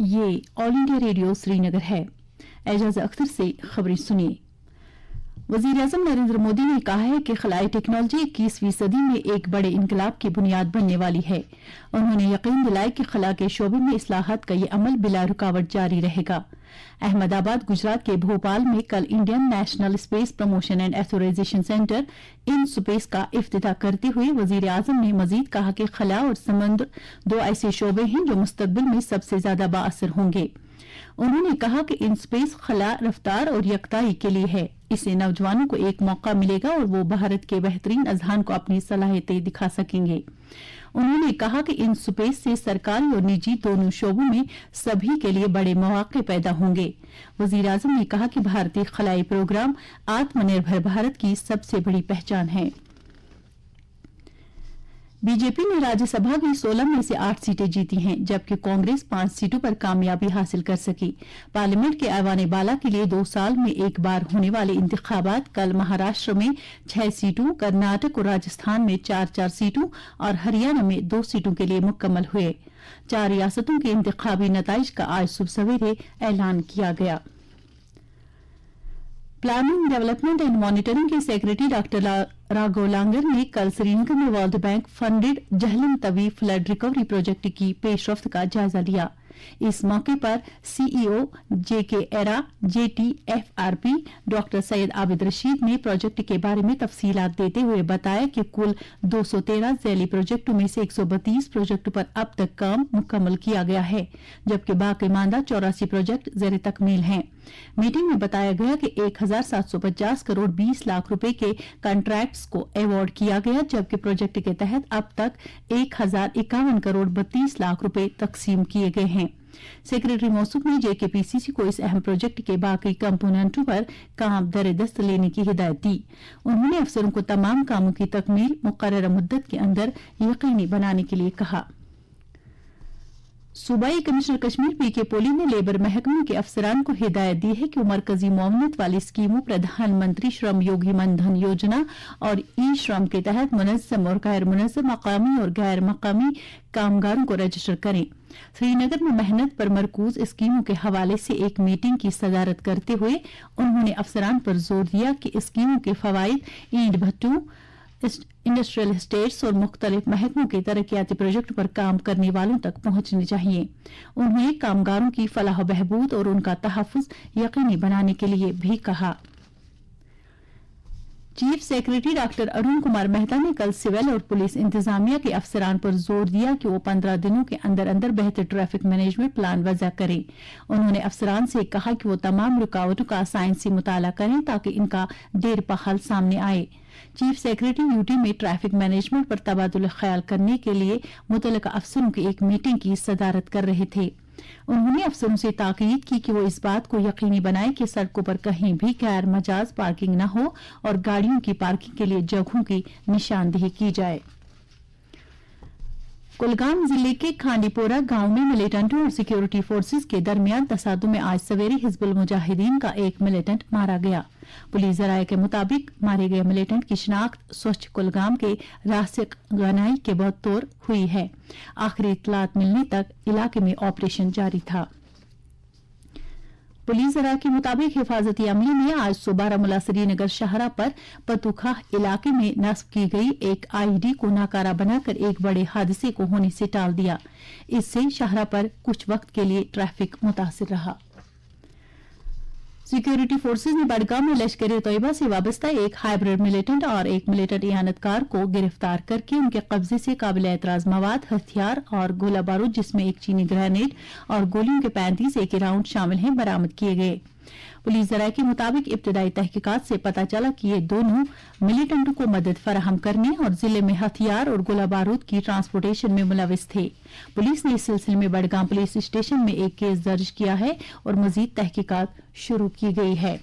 ये all India radio Srinagar है। एजाज अख्तर से खबरें सुनिए। वज़ीर-ए-आज़म नरेंद्र मोदी ने कहा है कि खलाई टेक्नोलॉजी 21वीं सदी में एक बड़े इनकलाब की बुनियाद बनने वाली है। उन्होंने यकीन दिलाया कि खला के शोबे में इस्लाहात का ये अमल बिला रुकावट जारी रहेगा। अहमदाबाद, गुजरात के भोपाल में कल Indian national space promotion and authorisation centre in space का इफ्तिताह करते हुए वज़ीर-ए-आज़म ने मजीद कहा कि खला और समुद्र दो ऐसे शोबे हैं जो मुस्तकबिल में सबसे ज्यादा बाअसर होंगे। उन्होंने कहा कि इन स्पेस खला रफ्तार और यकताई के लिए है। इससे नौजवानों को एक मौका मिलेगा और वो भारत के बेहतरीन अजहान को अपनी सलाहियतें दिखा सकेंगे। उन्होंने कहा कि इन स्पेस से सरकारी और निजी दोनों शोबों में सभी के लिए बड़े मौके पैदा होंगे। वज़ीर-ए-आज़म ने कहा कि भारतीय खलाई प्रोग्राम आत्मनिर्भर भारत की सबसे बड़ी पहचान है। बीजेपी ने राज्यसभा की 16 में से 8 सीटें जीती हैं, जबकि कांग्रेस 5 सीटों पर कामयाबी हासिल कर सकी। पार्लियामेंट के ऐवान बाला के लिए 2 साल में एक बार होने वाले इंतखाबात कल महाराष्ट्र में 6 सीटों, कर्नाटक और राजस्थान में 4-4 सीटों और हरियाणा में 2 सीटों के लिए मुकम्मल हुए। 4 रियासतों के इंतखाबी नताइज का आज सुबह सवेरे ऐलान किया गया। प्लानिंग, डेवलपमेंट एंड मॉनिटरिंग के सेक्रेटरी डॉक्टर राघव लांगर ने कल श्रीनगर में world bank funded Jhelum Tawi flood recovery project की पेशरफ्त का जायजा लिया। इस मौके पर सीईओ जेके एरा, जेटीएफआरपी डॉक्टर सैयद आबिद रशीद ने प्रोजेक्ट के बारे में तफसीलात देते हुए बताया कि कुल 213 झैली प्रोजेक्टों में से 132 प्रोजेक्टों पर अब तक काम मुकम्मल किया गया है, जबकि बाकी मानदा 84 प्रोजेक्ट ज़ेर तकमील हैं। मीटिंग में बताया गया कि 1750 करोड़ 20 लाख रुपए के कॉन्ट्रैक्ट्स को अवार्ड किया गया, जबकि प्रोजेक्ट के तहत अब तक 1051 करोड़ 32 लाख रुपए तकसीम किए गए हैं। सेक्रेटरी मौसूफ ने जेकेपीसीसी को इस अहम प्रोजेक्ट के बाकी कंपोनेंटों पर काम दर-ए-दस्त लेने की हिदायत दी। उन्होंने अफसरों को तमाम कामों की तकमील मुकर्रर मुद्दत के अंदर यकीनी बनाने के लिए कहा। सूबाई कमिश्नर कश्मीर पीके पोली ने लेबर महकमे के अफसरान को हिदायत दी है कि वो मरकजी मुआवनत वाली स्कीमों प्रधानमंत्री श्रम योगी मनधन योजना और ई श्रम के तहत मुनज़्ज़म और गैर मुनज़्ज़म मकामी और गैर मकामी कामगारों को रजिस्टर करें। श्रीनगर में मेहनत पर मरकूज स्कीमों के हवाले से एक मीटिंग की सदारत करते हुए उन्होंने अफसरान पर जोर दिया कि स्कीमों के फवाइद ईंट भट्टों, इंडस्ट्रियल एस्टेट्स और मुख्तलिफ महकमों के तरक्याती प्रोजेक्ट पर काम करने वालों तक पहुंचने चाहिए। उन्होंने कामगारों की फलाह बहबूद और उनका तहफ़्फ़ुज़ यकीनी बनाने के लिए भी कहा। Chief secretary doctor Arun Kumar Mehta ने कल सिविल और पुलिस इंतजामिया के अफसरान पर जोर दिया कि वो 15 दिनों के अंदर अंदर बेहतर ट्रैफिक मैनेजमेंट प्लान वज़ा करें। उन्होंने अफसरान से कहा कि वो तमाम रुकावटों का साइंसी मुताला करें ताकि इनका देर पा हल सामने आए। चीफ सेक्रेटरी यूटी में ट्रैफिक मैनेजमेंट पर तबादुल ख्याल करने के लिए मुतल्लिका अफसरों की एक मीटिंग की सदारत कर रहे थे। उन्होंने अफसरों से ताकीद की कि वो इस बात को यकीनी बनाए कि सड़कों पर कहीं भी गैर मजाज पार्किंग न हो और गाड़ियों की पार्किंग के लिए जगहों की निशानदेही की जाए। कुलगाम जिले के खांडीपोरा गांव में मिलिटेंटों और सिक्योरिटी फोर्सेस के दरमियान तसादुम में आज सवेरे हिजबुल मुजाहिदीन का एक मिलिटेंट मारा गया। पुलिस जराये के मुताबिक मारे गए मिलिटेंट की शिनाख्त स्वच्छ कुलगाम के रासिक गनाई के बतौर हुई है। आखिरी इत्तलात मिलने तक इलाके में ऑपरेशन जारी था। पुलिस जरा के मुताबिक हिफाजती अमले ने आज सुबह बारामूला श्रीनगर शहरा पर पतुखा इलाके में नस्ब की गई एक आईडी को नाकारा बनाकर एक बड़े हादसे को होने से टाल दिया। इससे शहरा पर कुछ वक्त के लिए ट्रैफिक मुतासिर रहा। सिक्योरिटी फोर्सेज ने बडगाम में लश्कर तैयबा से वाबस्ता एक हाइब्रिड मिलिटेंट और एक मिलिटेंट इयानतकार को गिरफ्तार करके उनके कब्जे से काबिल एतराज मवाद, हथियार और गोला बारूद जिसमें एक चीनी ग्रेनेड और गोलियों के 35 एक राउंड शामिल हैं बरामद किए गए। पुलिस जराये के मुताबिक इब्तदाई तहकीकात से पता चला कि ये दोनों मिलिटेंटों को मदद फराहम करने और जिले में हथियार और गोला बारूद की ट्रांसपोर्टेशन में मुलविस थे। पुलिस ने इस सिलसिले में बडगाम पुलिस स्टेशन में एक केस दर्ज किया है और मजीद तहकीकात शुरू की गई है।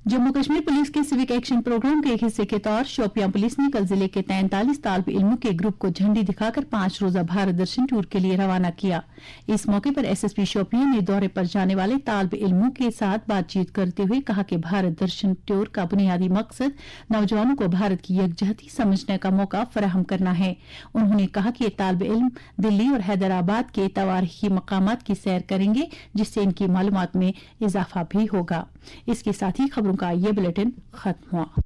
जम्मू कश्मीर पुलिस के सिविक एक्शन प्रोग्राम के एक हिस्से के तौर शोपियां पुलिस ने कल जिले के 43 तालिब इल्मों के ग्रुप को झंडी दिखाकर 5 रोजा भारत दर्शन टूर के लिए रवाना किया। इस मौके पर एसएसपी शोपियां ने दौरे पर जाने वाले तालिब इल्मों के साथ बातचीत करते हुए कहा कि भारत दर्शन टूर का बुनियादी मकसद नौजवानों को भारत की यकजहती समझने का मौका फराहम करना है। उन्होंने कहा कि ये तालिब इल्म दिल्ली और हैदराबाद के तवारीखी मकामात की सैर करेंगे, जिससे इनकी मालूमात में इजाफा भी होगा। इसके साथ ही खबरों का ये बुलेटिन खत्म हुआ।